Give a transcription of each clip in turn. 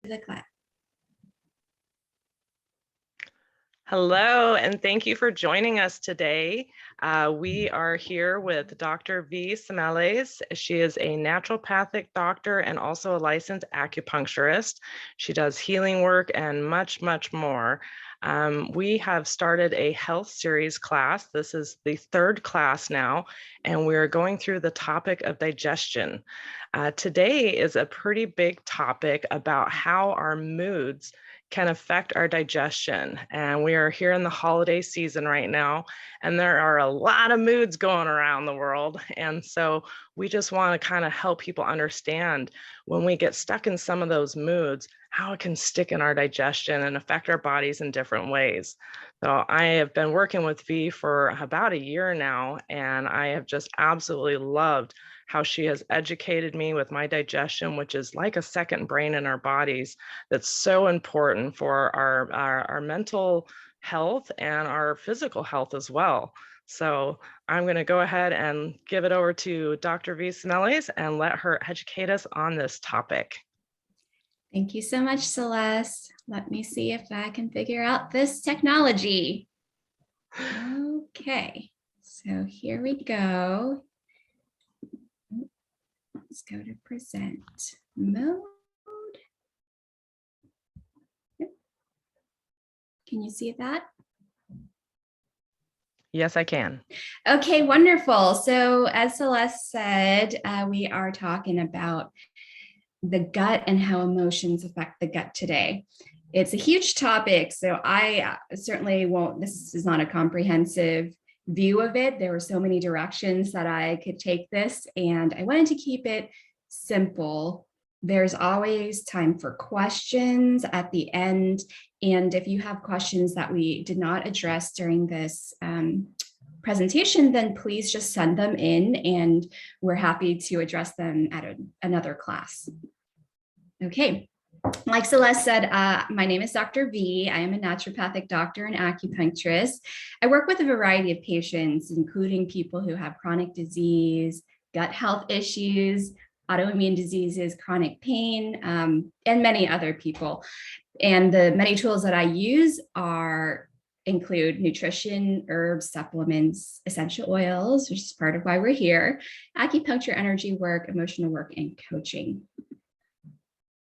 the class. Hello, and thank you for joining us today. We are here with Dr. Vy Simeles. She is a naturopathic doctor and also a licensed acupuncturist. She does healing work and much, much more. We have started a health series class. This is the third class now, and we're going through the topic of digestion. Today is a pretty big topic about how our moods can affect our digestion. And we are here in the holiday season right now, and there are a lot of moods going around the world. And so we just want to kind of help people understand when we get stuck in some of those moods, how it can stick in our digestion and affect our bodies in different ways. So I have been working with Vy for about a year now, and I have just absolutely loved how she has educated me with my digestion, which is like a second brain in our bodies. That's so important for our mental health and our physical health as well. So I'm going to go ahead and give it over to Dr. Vy Simeles and let her educate us on this topic. Thank you so much, Celeste. Let me see if I can figure out this technology. Okay, so here we go. Let's go to present mode. Can you see that? Yes, I can. Okay, wonderful. So as Celeste said, we are talking about the gut and how emotions affect the gut today. It's a huge topic, so I certainly won't, this is not a comprehensive view of it. There were so many directions that I could take this, and I wanted to keep it simple. There's always time for questions at the end. And if you have questions that we did not address during this presentation, then please just send them in and we're happy to address them at another class. Okay. Like Celeste said, my name is Dr. Vy. I am a naturopathic doctor and acupuncturist. I work with a variety of patients, including people who have chronic disease, gut health issues, autoimmune diseases, chronic pain, and many other people. And the many tools that I use include nutrition, herbs, supplements, essential oils, which is part of why we're here, acupuncture, energy work, emotional work, and coaching.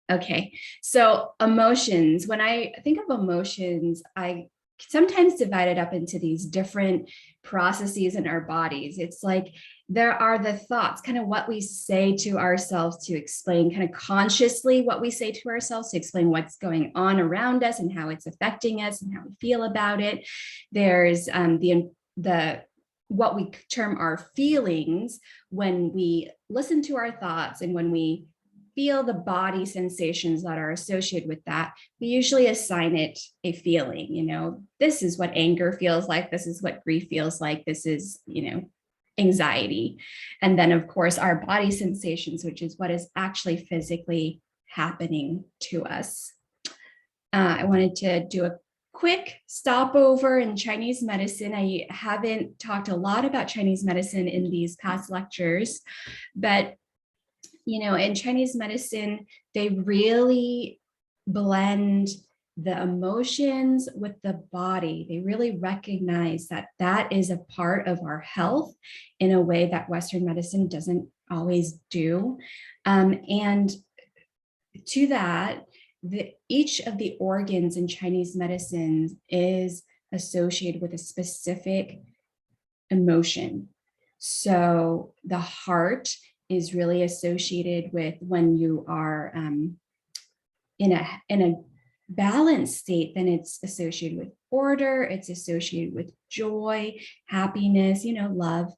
Okay, so emotions. When I think of emotions, I sometimes divide it up into these different processes in our bodies. It's like there are the thoughts, kind of what we say to ourselves to explain, kind of consciously what we say to ourselves to explain what's going on around us and how it's affecting us and how we feel about it. There's the what we term our feelings when we listen to our thoughts and when we feel the body sensations that are associated with that, we usually assign it a feeling. You know, this is what anger feels like. This is what grief feels like. This is, anxiety. And then, of course, our body sensations, which is what is actually physically happening to us. I wanted to do a quick stopover in Chinese medicine. I haven't talked a lot about Chinese medicine in these past lectures, but in Chinese medicine, they really blend the emotions with the body. They really recognize that that is a part of our health in a way that Western medicine doesn't always do. And to that, each of the organs in Chinese medicine is associated with a specific emotion. So the heart is really associated with when you are in a balanced state, then it's associated with order, it's associated with joy, happiness, love.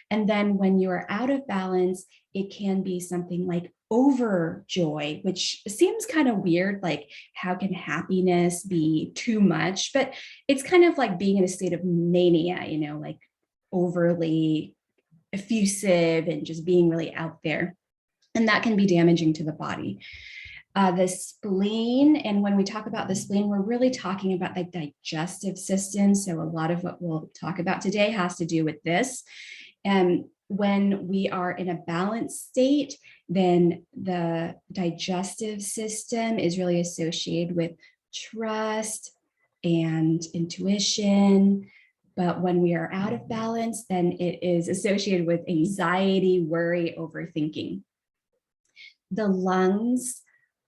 And then when you are out of balance, it can be something like overjoy, which seems kind of weird, like how can happiness be too much? But it's kind of like being in a state of mania, like overly effusive and just being really out there. And that can be damaging to the body. The spleen, and when we talk about the spleen, we're really talking about the digestive system. So a lot of what we'll talk about today has to do with this. And When we are in a balanced state, then the digestive system is really associated with trust and intuition. But when we are out of balance, then it is associated with anxiety, worry, overthinking. The lungs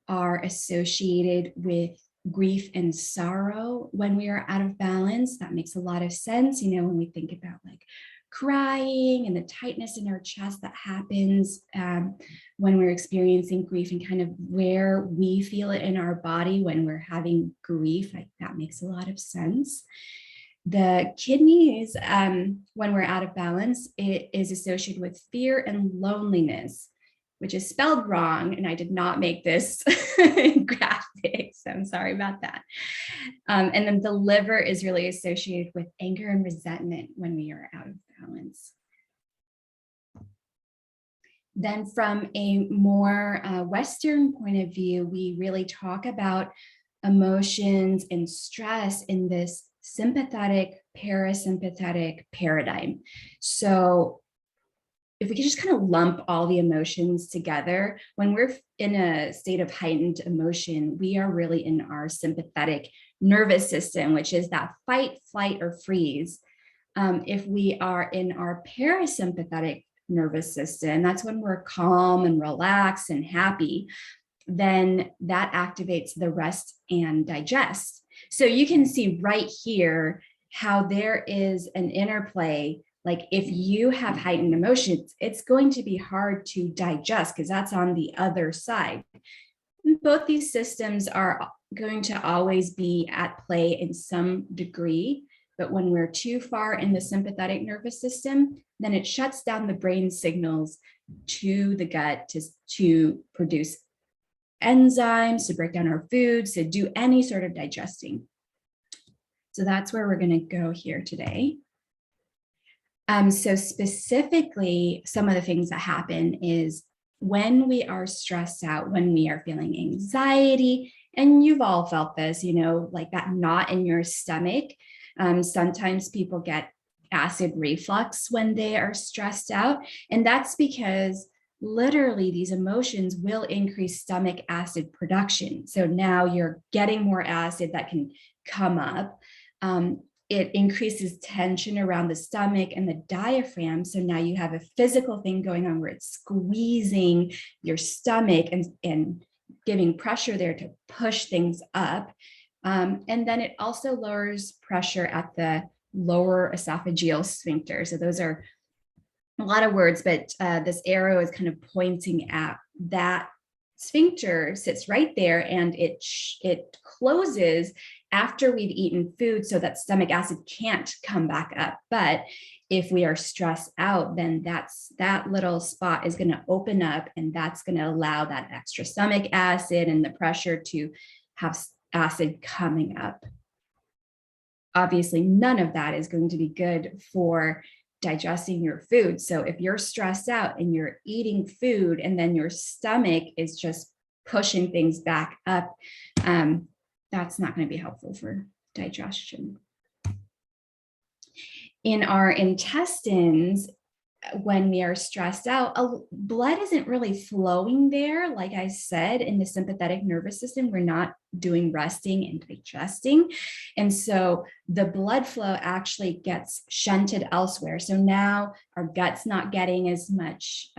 are associated with grief and sorrow when we are out of balance. That makes a lot of sense. When we think about like crying and the tightness in our chest that happens when we're experiencing grief, and kind of where we feel it in our body when we're having grief, that makes a lot of sense. The kidneys, when we're out of balance, it is associated with fear and loneliness, which is spelled wrong. And I did not make this graphic, so I'm sorry about that. And then the liver is really associated with anger and resentment when we are out of balance. Then from a more Western point of view, we really talk about emotions and stress in this sympathetic, parasympathetic paradigm. So if we could just kind of lump all the emotions together, when we're in a state of heightened emotion, we are really in our sympathetic nervous system, which is that fight, flight, or freeze. If we are in our parasympathetic nervous system, that's when we're calm and relaxed and happy, then that activates the rest and digest. So you can see right here how there is an interplay. Like if you have heightened emotions, it's going to be hard to digest because that's on the other side. Both these systems are going to always be at play in some degree, but when we're too far in the sympathetic nervous system, then it shuts down the brain signals to the gut to produce enzymes, to break down our foods, to do any sort of digesting. So that's where we're going to go here today. So specifically, some of the things that happen is when we are stressed out, when we are feeling anxiety, and you've all felt this, like that knot in your stomach. Sometimes people get acid reflux when they are stressed out, and that's because literally these emotions will increase stomach acid production. So now you're getting more acid that can come up. It increases tension around the stomach and the diaphragm. So now you have a physical thing going on where it's squeezing your stomach and giving pressure there to push things up. And then it also lowers pressure at the lower esophageal sphincter. So those are a lot of words, but this arrow is kind of pointing at that sphincter sits right there, and it closes after we've eaten food so that stomach acid can't come back up. But if we are stressed out, then that little spot is going to open up, and that's going to allow that extra stomach acid and the pressure to have acid coming up. Obviously, none of that is going to be good for digesting your food. So if you're stressed out and you're eating food and then your stomach is just pushing things back up, that's not going to be helpful for digestion. In our intestines, when we are stressed out, blood isn't really flowing there. Like I said, in the sympathetic nervous system, we're not doing resting and digesting. And so the blood flow actually gets shunted elsewhere. So now our gut's not getting as much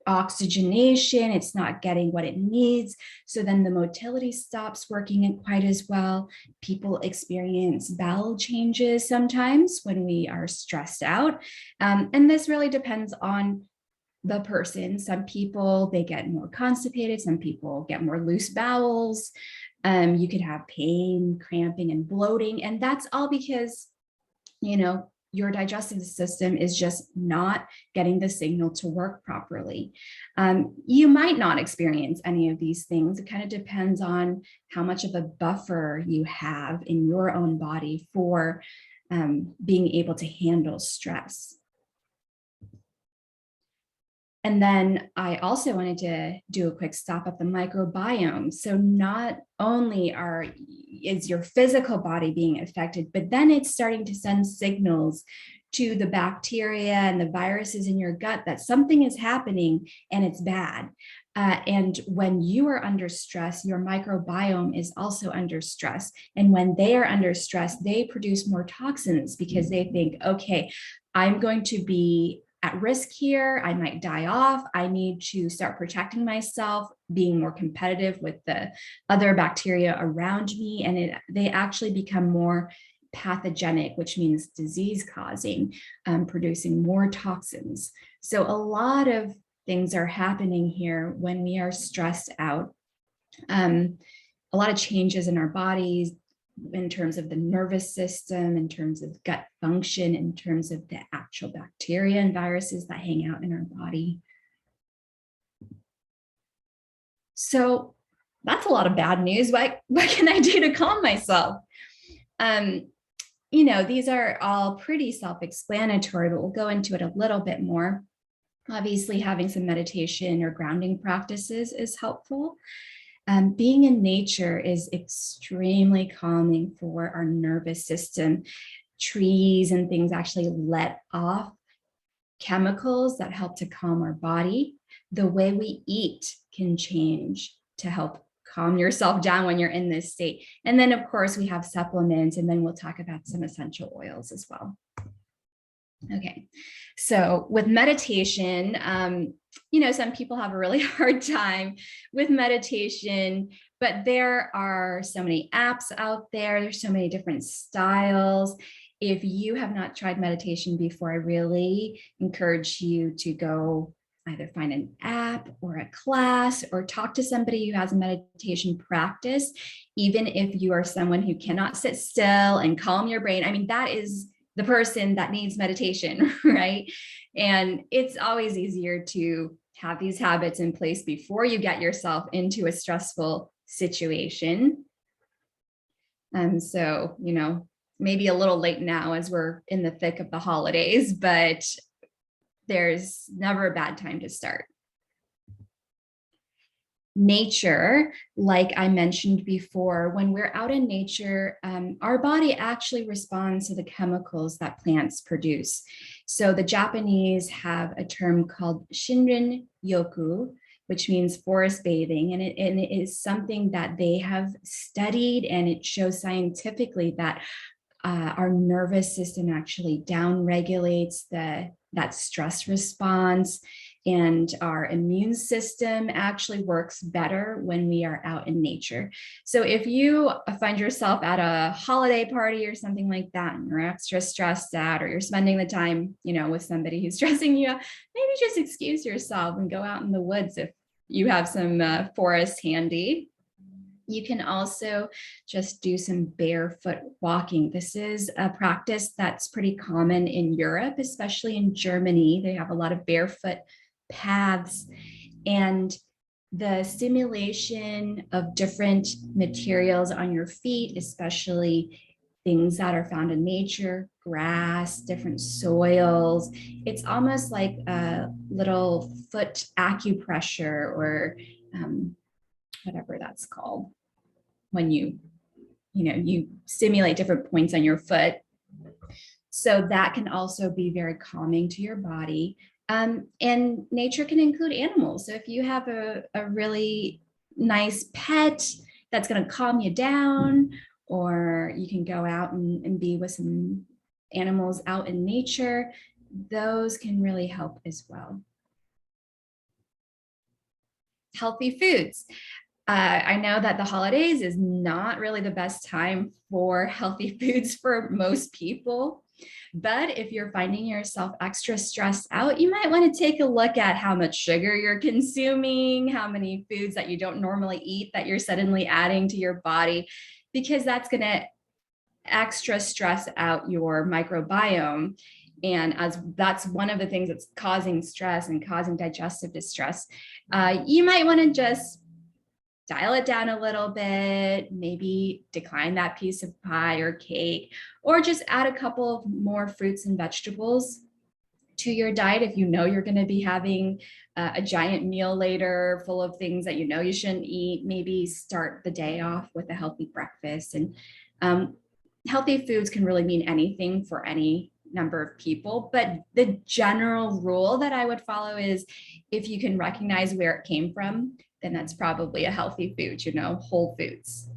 oxygenation. It's not getting what it needs. So then the motility stops working quite as well. People experience bowel changes sometimes when we are stressed out. And this really depends on the person. Some people, they get more constipated. Some people get more loose bowels. You could have pain, cramping, and bloating. And that's all because, your digestive system is just not getting the signal to work properly. You might not experience any of these things. It kind of depends on how much of a buffer you have in your own body for being able to handle stress. And then I also wanted to do a quick stop at the microbiome. So not only is your physical body being affected, but then it's starting to send signals to the bacteria and the viruses in your gut that something is happening and it's bad. And when you are under stress, your microbiome is also under stress. And when they are under stress, they produce more toxins because they think, okay, I'm going to be at risk here. I might die off. I need to start protecting myself, being more competitive with the other bacteria around me. And they actually become more pathogenic, which means disease causing, producing more toxins. So a lot of things are happening here when we are stressed out. A lot of changes in our bodies in terms of the nervous system, in terms of gut function, in terms of the actual bacteria and viruses that hang out in our body. So that's a lot of bad news. What can I do to calm myself? These are all pretty self-explanatory, but we'll go into it a little bit more. Obviously, having some meditation or grounding practices is helpful. Being in nature is extremely calming for our nervous system. Trees and things actually let off chemicals that help to calm our body. The way we eat can change to help calm yourself down when you're in this state. And then, of course, we have supplements, and then we'll talk about some essential oils as well. Okay, so with meditation, some people have a really hard time with meditation, but there are so many apps out there. There's so many different styles. If you have not tried meditation before, I really encourage you to go either find an app or a class or talk to somebody who has a meditation practice, even if you are someone who cannot sit still and calm your brain. I mean, that is the person that needs meditation, right? And it's always easier to have these habits in place before you get yourself into a stressful situation. So, maybe a little late now as we're in the thick of the holidays, but there's never a bad time to start. Nature, like I mentioned before, when we're out in nature, our body actually responds to the chemicals that plants produce. So the Japanese have a term called Shinrin Yoku, which means forest bathing. And it is something that they have studied, and it shows scientifically that our nervous system actually downregulates that stress response, and our immune system actually works better when we are out in nature. So if you find yourself at a holiday party or something like that, and you're extra stressed out, or you're spending the time, with somebody who's stressing you out, maybe just excuse yourself and go out in the woods if you have some forest handy. You can also just do some barefoot walking. This is a practice that's pretty common in Europe, especially in Germany. They have a lot of barefoot paths, and the stimulation of different materials on your feet, especially things that are found in nature, grass, different soils. It's almost like a little foot acupressure, or whatever that's called, when you stimulate different points on your foot. So that can also be very calming to your body. And nature can include animals. So if you have a really nice pet that's going to calm you down, or you can go out and be with some animals out in nature, those can really help as well. Healthy foods. I know that the holidays is not really the best time for healthy foods for most people, but if you're finding yourself extra stressed out, you might want to take a look at how much sugar you're consuming, how many foods that you don't normally eat that you're suddenly adding to your body, because that's going to extra stress out your microbiome. And as that's one of the things that's causing stress and causing digestive distress, you might want to just dial it down a little bit, maybe decline that piece of pie or cake, or just add a couple of more fruits and vegetables to your diet. If you know you're going to be having a giant meal later full of things that you shouldn't eat, maybe start the day off with a healthy breakfast. And healthy foods can really mean anything for any number of people, but the general rule that I would follow is if you can recognize where it came from, then that's probably a healthy food, whole foods.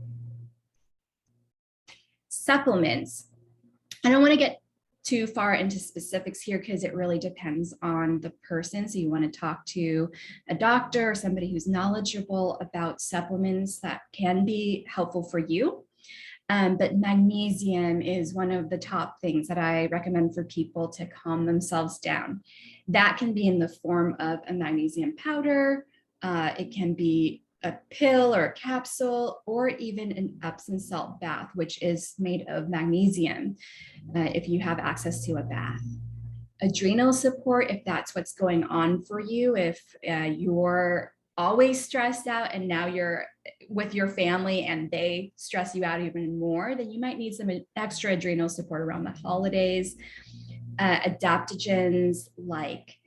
Supplements. I don't want to get too far into specifics here because it really depends on the person. So you want to talk to a doctor or somebody who's knowledgeable about supplements that can be helpful for you. But magnesium is one of the top things that I recommend for people to calm themselves down. That can be in the form of a magnesium powder. It can be a pill or a capsule, or even an Epsom salt bath, which is made of magnesium, if you have access to a bath. Adrenal support, if that's what's going on for you, if you're always stressed out and now you're with your family and they stress you out even more, then you might need some extra adrenal support around the holidays. Adaptogens like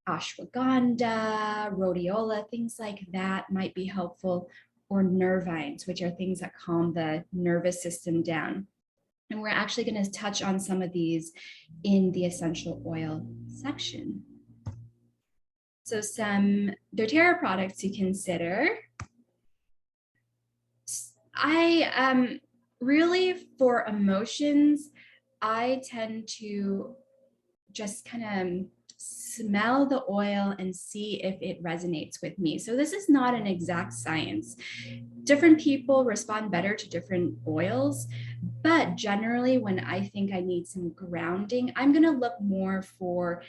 ashwagandha, rhodiola, things like that might be helpful, or nervines, which are things that calm the nervous system down. And we're actually going to touch on some of these in the essential oil section. So some doTERRA products to consider. I really, for emotions, I tend to just kind of smell the oil and see if it resonates with me. So this is not an exact science. Different people respond better to different oils, but generally when I think I need some grounding, I'm going to look more for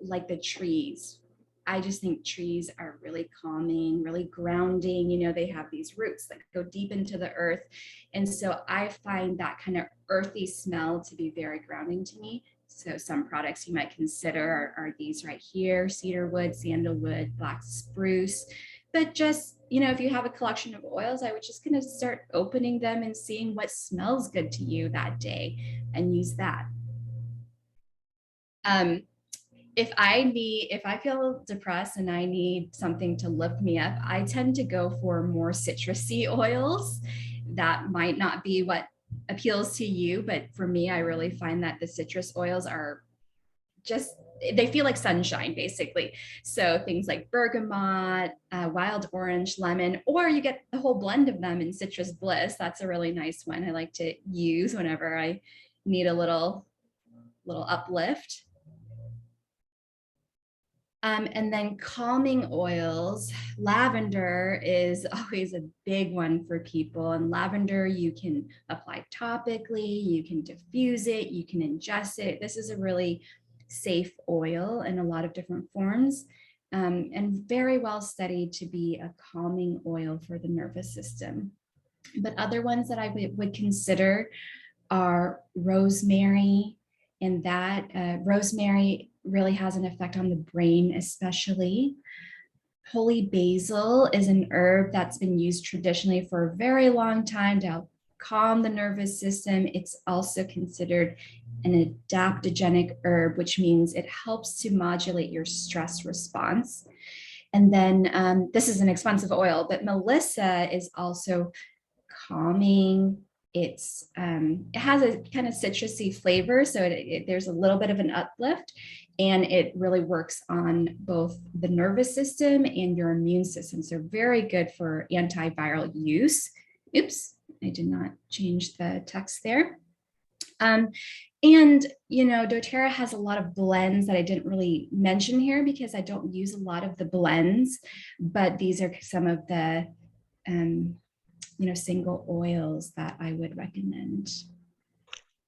like the trees. I just think trees are really calming, really grounding. They have these roots that go deep into the earth. And so I find that kind of earthy smell to be very grounding to me. So some products you might consider are these right here: cedarwood, sandalwood, black spruce. But just, if you have a collection of oils, I would just kind of start opening them and seeing what smells good to you that day and use that. If I feel depressed and I need something to lift me up, I tend to go for more citrusy oils. That might not be what appeals to you, but for me, I really find that the citrus oils are they feel like sunshine, basically. So things like bergamot, wild orange, lemon, or you get the whole blend of them in citrus bliss. That's a really nice one I like to use whenever I need a little uplift. And then calming oils. Lavender is always a big one for people. And lavender, you can apply topically, you can diffuse it, you can ingest it. This is a really safe oil in a lot of different forms, and very well studied to be a calming oil for the nervous system. But other ones that I would consider are rosemary, and that rosemary really has an effect on the brain, especially. Holy basil is an herb that's been used traditionally for a very long time to help calm the nervous system. It's also considered an adaptogenic herb, which means it helps to modulate your stress response. And then this is an expensive oil, but Melissa is also calming. It has a kind of citrusy flavor, so there's a little bit of an uplift, and it really works on both the nervous system and your immune system. So very good for antiviral use. Oops, I did not change the text there. And doTERRA has a lot of blends that I didn't really mention here because I don't use a lot of the blends, but these are some of the single oils that I would recommend.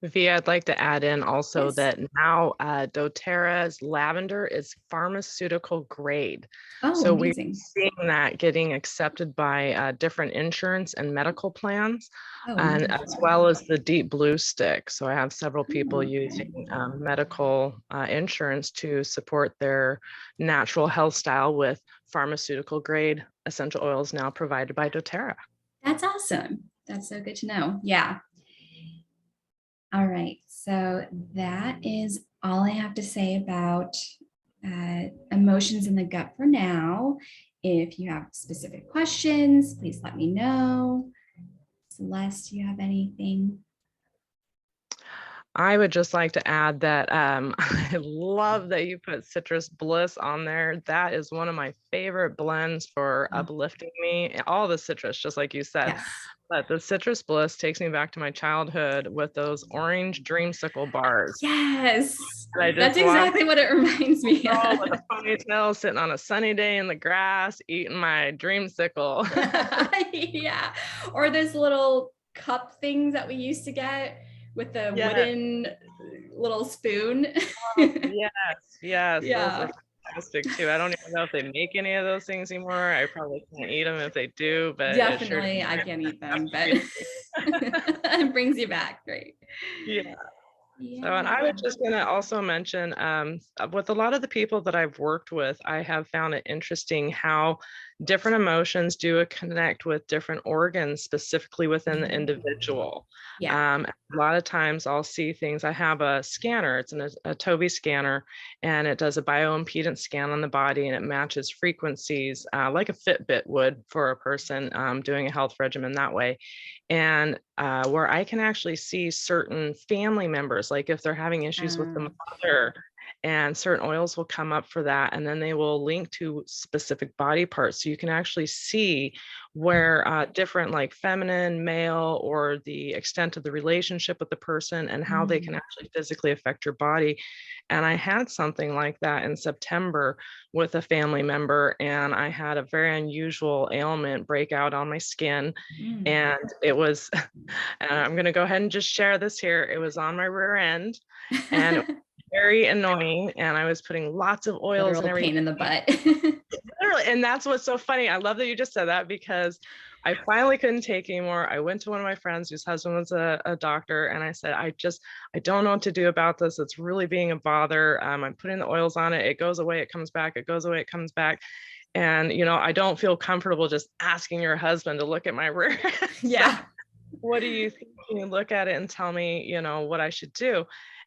Vy, I'd like to add in also Yes. that now doTERRA's lavender is pharmaceutical grade. Oh, so amazing. we're seeing that getting accepted by different insurance and medical plans, and wonderful. as well as the deep blue stick. So I have several people Okay. using medical insurance to support their natural health style with pharmaceutical grade essential oils now provided by doTERRA. That's awesome. That's so good to know. Yeah. All right. So that is all I have to say about emotions in the gut for now. If you have specific questions, please let me know. Celeste, do you have anything? I would just like to add that I love that you put Citrus Bliss on there. That is one of my favorite blends for Oh, uplifting me. All the citrus, just like you said. yes. But the Citrus Bliss takes me back to my childhood with those orange dreamsicle bars. Yes. And I That's just walk exactly what it reminds me girl with of. a ponytail sitting on a sunny day in the grass eating my dreamsicle. Yeah. Or those little cup things that we used to get with the Yes, wooden little spoon. yes, yes. Those were Yeah, fantastic too. I don't even know if they make any of those things anymore. I probably can't eat them if they do, but it sure definitely. I can't eat them, but does. it brings you back. Great. Yeah. So, and I was Yeah. just going to also mention with a lot of the people that I've worked with, I have found it interesting how different emotions do connect with different organs, specifically within the individual. Yeah. A lot of times I'll see things. I have a scanner, it's a Toby scanner, and it does a bioimpedance scan on the body and it matches frequencies like a Fitbit would for a person doing a health regimen that way. And where I can actually see certain family members, like if they're having issues with the Uh, mother, and certain oils will come up for that, and then they will link to specific body parts. So you can actually see where different, like feminine, male, or the extent of the relationship with the person, and how they can actually physically affect your body. And I had something like that in September with a family member, and I had a very unusual ailment break out on my skin. mm. And it was, and I'm going to go ahead and just share this here. It was on my rear end and it was very annoying. And I was putting lots of oils and Literal everything. pain in the butt. Literally, and that's what's so funny. I love that you just said that because I finally couldn't take anymore. I went to one of my friends whose husband was a doctor, and I said, I don't know what to do about this. It's really being a bother. I'm putting the oils on it. It goes away, it comes back. It goes away, it comes back. And, I don't feel comfortable just asking your husband to look at my rear. So Yeah. what do you think? Can you look at it and tell me, what I should do?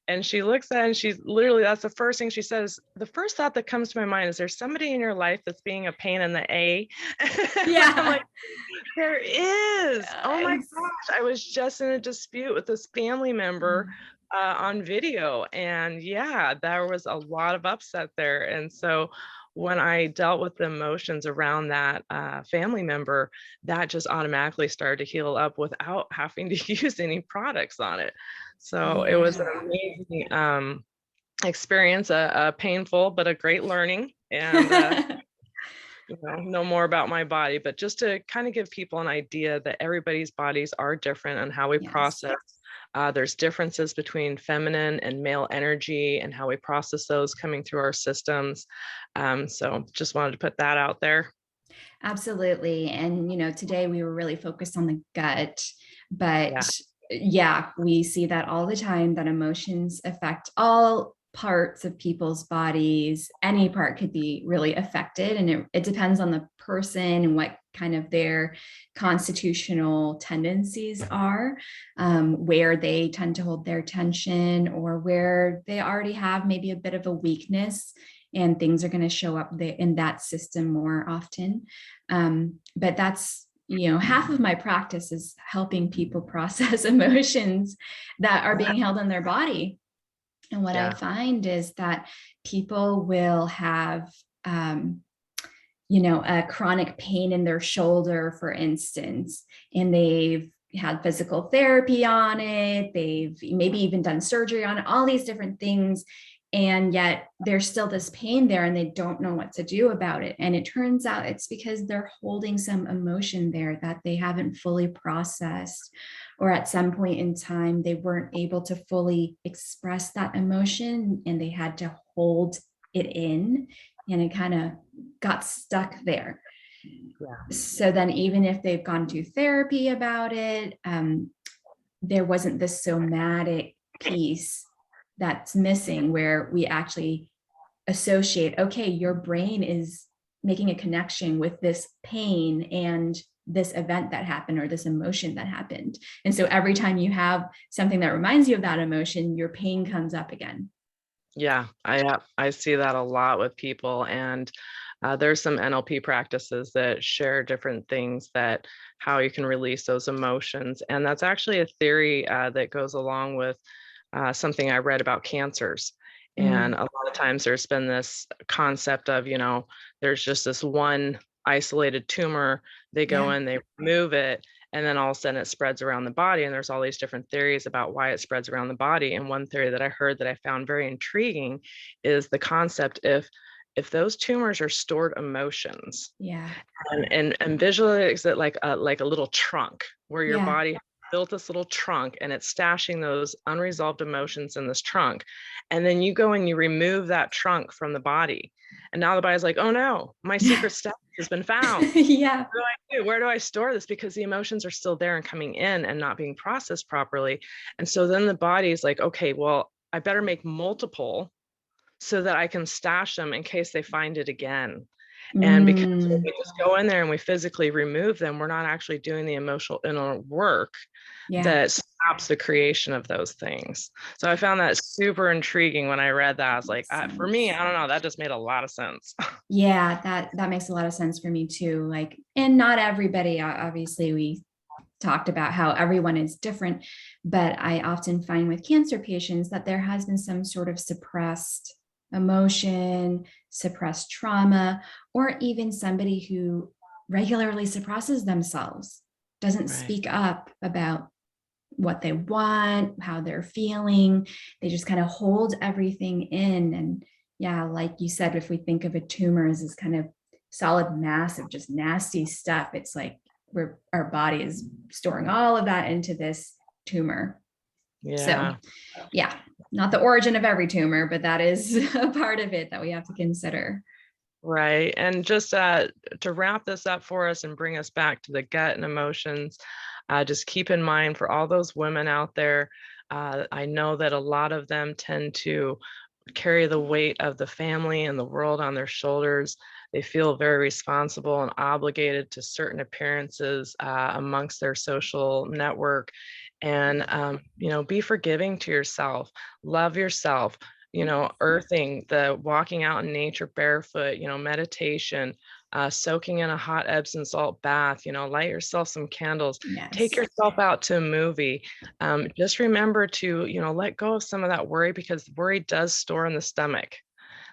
And she looks at it and she's literally, that's the first thing she says. The first thought that comes to my mind is, there's somebody in your life that's being a pain in the A. And I'm Yeah. like, there is. Oh my Yes. gosh. I was just in a dispute with this family member Mm. on video. And yeah, there was a lot of upset there. And so when I dealt with the emotions around that family member, that just automatically started to heal up without having to use any products on it. So it was an Yeah. amazing experience, a painful but a great learning. And know more about my body, but just to kind of give people an idea that everybody's bodies are different and how we Yes. process. There's differences between feminine and male energy and how we process those coming through our systems. So just wanted to put that out there. Absolutely. And, today we were really focused on the gut, Yeah. but yeah, we see that all the time, that emotions affect all parts of people's bodies. Any part could be really affected. And it depends on the person and what kind of their constitutional tendencies are, where they tend to hold their tension, or where they already have maybe a bit of a weakness and things are going to show up there in that system more often. But that's, half of my practice is helping people process emotions that are being held in their body. And what I Yeah. find is that people will have, a chronic pain in their shoulder, for instance, and they've had physical therapy on it. They've maybe even done surgery on it, all these different things. And yet there's still this pain there and they don't know what to do about it. And it turns out it's because they're holding some emotion there that they haven't fully processed, or at some point in time, they weren't able to fully express that emotion and they had to hold it in, and it kind of got stuck there. Yeah. So then, even if they've gone to therapy about it, there wasn't this somatic piece that's missing, where we actually associate, okay, your brain is making a connection with this pain and this event that happened, or this emotion that happened. And so every time you have something that reminds you of that emotion, your pain comes up again. Yeah, I see that a lot with people, and there's some NLP practices that share different things, that how you can release those emotions, and that's actually a theory that goes along with something I read about cancers. And Mm, a lot of times there's been this concept of, there's just this one isolated tumor. They go yeah. in, they remove it, and then all of a sudden it spreads around the body. And there's all these different theories about why it spreads around the body. And one theory that I heard that I found very intriguing is the concept if those tumors are stored emotions, Yeah. and visualize it like a little trunk where your Yeah. body built this little trunk and it's stashing those unresolved emotions in this trunk. And then you go and you remove that trunk from the body. And now the body's like, oh no, my secret stash has been found. Yeah. What do I do? Where do I store this? Because the emotions are still there and coming in and not being processed properly. And so then the body's like, okay, well, I better make multiple so that I can stash them in case they find it again. And because when Mm, we just go in there and we physically remove them, we're not actually doing the emotional inner work yeah. that stops the creation of those things. So I found that super intriguing when I read that. I was like, Makes for me, sense. I don't know, that just made a lot of sense. Yeah, that makes a lot of sense for me too. Like, and not everybody, obviously, we talked about how everyone is different, but I often find with cancer patients that there has been some sort of suppressed emotion, suppressed trauma, or even somebody who regularly suppresses themselves, doesn't Right. speak up about what they want, how they're feeling. They just kind of hold everything in. And yeah, like you said, if we think of a tumor as this kind of solid mass of just nasty stuff, it's like where our body is storing all of that into this tumor. So Yeah. yeah, not the origin of every tumor, but that is a part of it that we have to consider. Right. And just to wrap this up for us and bring us back to the gut and emotions, just keep in mind for all those women out there, I know that a lot of them tend to carry the weight of the family and the world on their shoulders. They feel very responsible and obligated to certain appearances amongst their social network. And, be forgiving to yourself, love yourself, earthing, the walking out in nature barefoot, meditation, soaking in a hot Epsom salt bath, light yourself some candles, take Yes. yourself out to a movie. Just remember to, let go of some of that worry because worry does store in the stomach.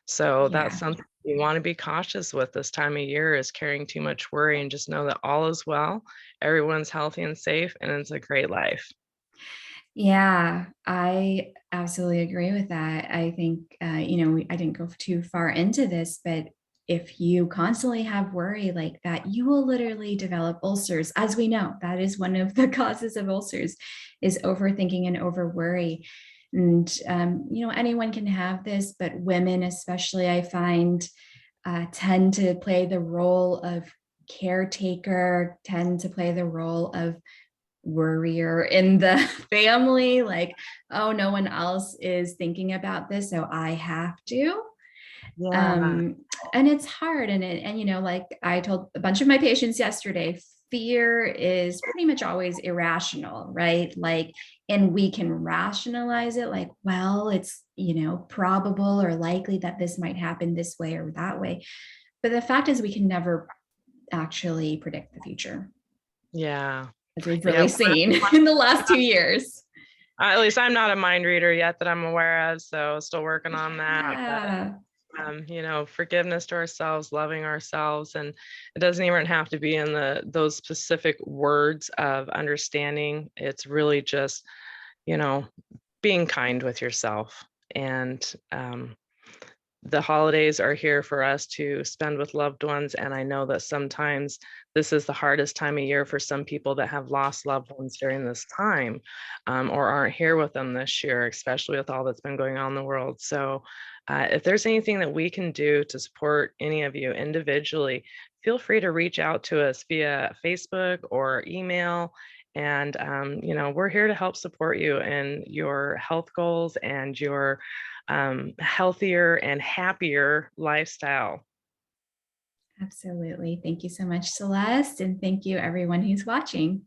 So that's Yeah. something you want to be cautious with this time of year is carrying too much worry and just know that all is well. Everyone's healthy and safe and it's a great life. Yeah, I absolutely agree with that. I think, I didn't go too far into this, but if you constantly have worry like that, you will literally develop ulcers. As we know, that is one of the causes of ulcers is overthinking and over worry. And, anyone can have this, but women, especially, I find, tend to play the role of caretaker, tend to play the role of worrier in the family, like, oh, no one else is thinking about this, so I have to. Yeah. um and it's hard, and like I told a bunch of my patients yesterday, fear is pretty much always irrational, right? Like, and we can rationalize it like, well, it's probable or likely that this might happen this way or that way, but the fact is we can never actually predict the future, Yeah. as we've Yeah. really seen in the last 2 years. At least I'm not a mind reader yet that I'm aware of, so still working on that. But Yeah, forgiveness to ourselves, loving ourselves, and it doesn't even have to be in those specific words of understanding. It's really just, you know, being kind with yourself. And the holidays are here for us to spend with loved ones. And I know that sometimes this is the hardest time of year for some people that have lost loved ones during this time, or aren't here with them this year, especially with all that's been going on in the world. So if there's anything that we can do to support any of you individually, feel free to reach out to us via Facebook or email. And, we're here to help support you in your health goals and your healthier and happier lifestyle. absolutely. Thank you so much, Celeste. And thank you, everyone who's watching.